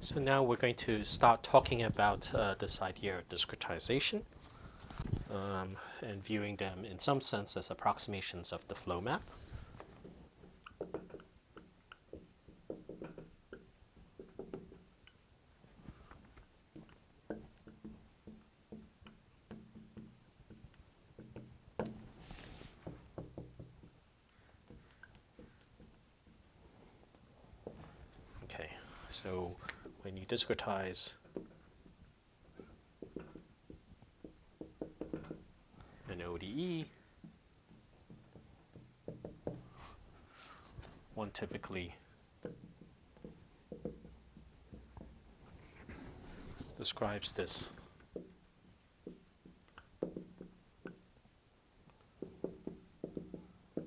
So now we're going to start talking about this idea of discretization and viewing them in some sense as approximations of the flow map. Okay, so when you discretize an ODE, one typically describes this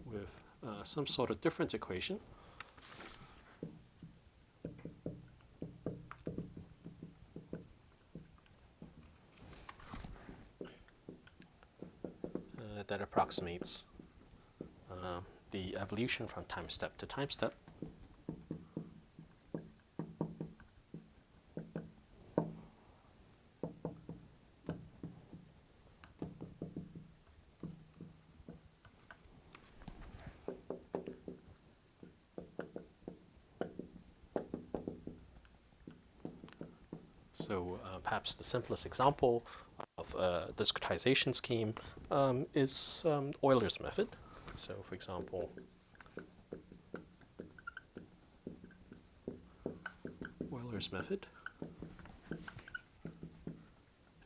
with some sort of difference equation. That approximates the evolution from time step to time step. So perhaps the simplest example of a discretization scheme is Euler's method. So for example, Euler's method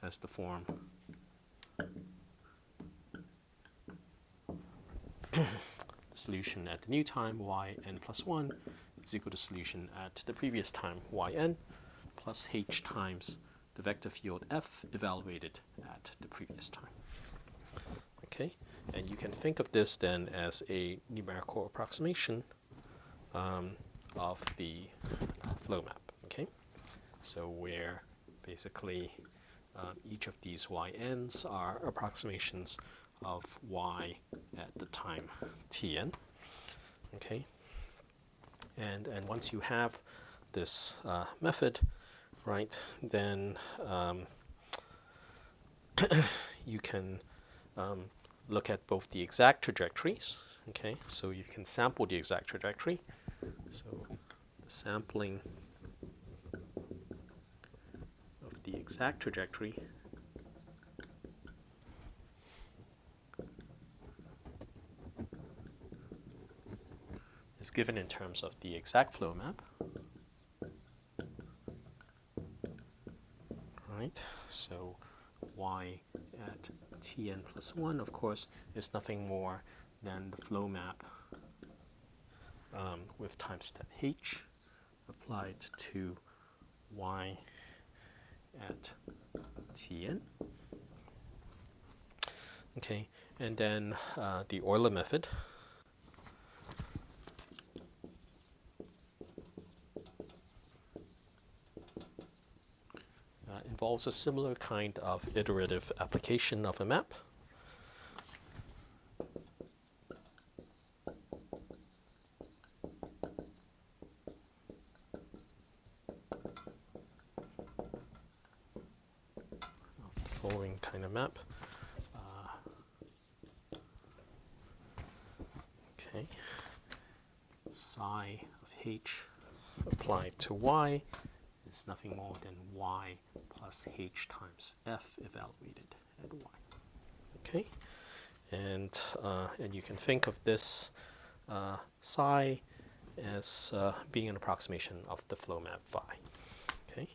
has the form solution at the new time yn plus 1 is equal to solution at the previous time yn plus h times the vector field f evaluated at the previous time. Okay, and you can think of this then as a numerical approximation of the flow map. Okay, so where basically each of these yns are approximations of y at the time tn. Okay, and once you have this method, right, then you can look at both the exact trajectories. Okay, so you can sample the exact trajectory. So the sampling of the exact trajectory is given in terms of the exact flow map. Right, so y at tn plus 1, of course, is nothing more than the flow map with time step h applied to y at tn. Okay, and then the Euler method involves a similar kind of iterative application of a map. Of the following kind of map. Okay, psi of h applied to y is nothing more than y plus h times f evaluated at y. Okay, and you can think of this psi as being an approximation of the flow map phi. Okay.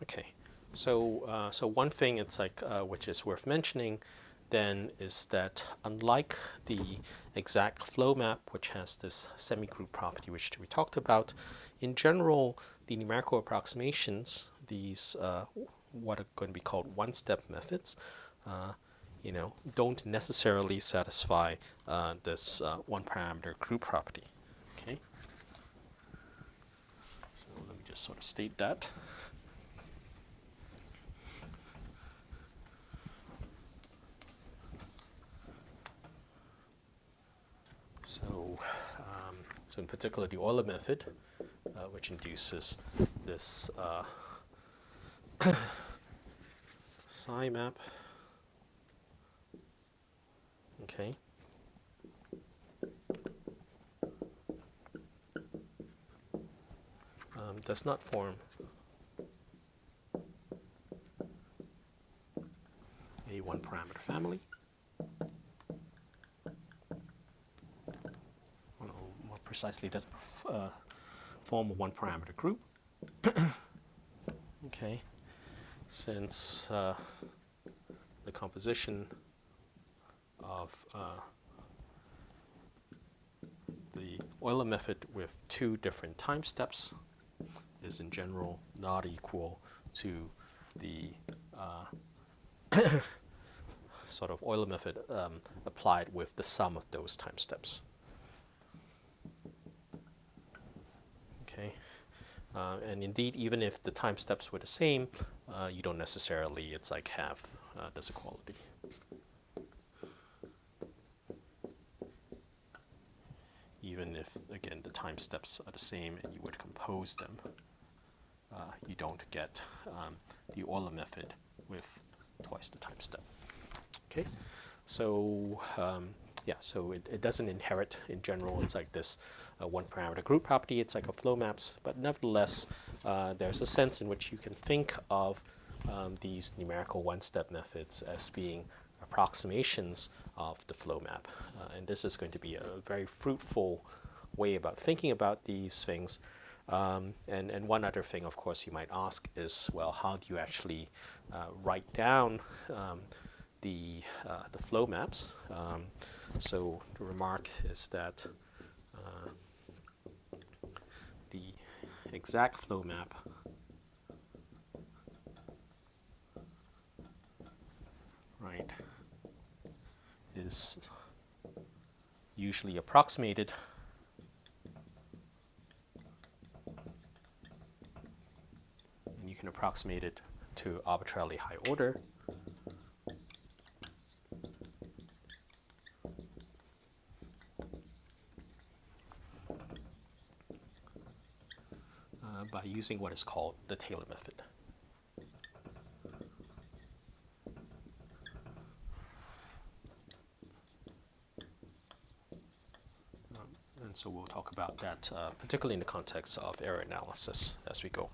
Okay. So one thing it's like which is worth mentioning then is that unlike the exact flow map, which has this semi-group property which we talked about, in general the numerical approximations, these what are going to be called one-step methods, don't necessarily satisfy this one-parameter group property. Okay. So let me just sort of state that. So in particular, the Euler method, which induces this psi map, okay, does not form a one-parameter family. Well, more precisely, it doesn't form a one-parameter group. Okay, since the composition of the Euler method with two different time steps is in general not equal to the sort of Euler method applied with the sum of those time steps. Okay, and indeed, even if the time steps were the same, you don't necessarily, it's like have this equality. Even if, again, the time steps are the same and you would compose them, you don't get the Euler method with twice the time step. Okay, so yeah, so it doesn't inherit in general. It's like this one-parameter group property. It's like a flow maps, but nevertheless, there's a sense in which you can think of these numerical one-step methods as being approximations of the flow map, and this is going to be a very fruitful way about thinking about these things. And one other thing, of course, you might ask is, well, how do you actually write down the flow maps? So the remark is that the exact flow map is usually approximated and you can approximate it to arbitrarily high order. By using what is called the Taylor method. And so we'll talk about that, particularly in the context of error analysis as we go.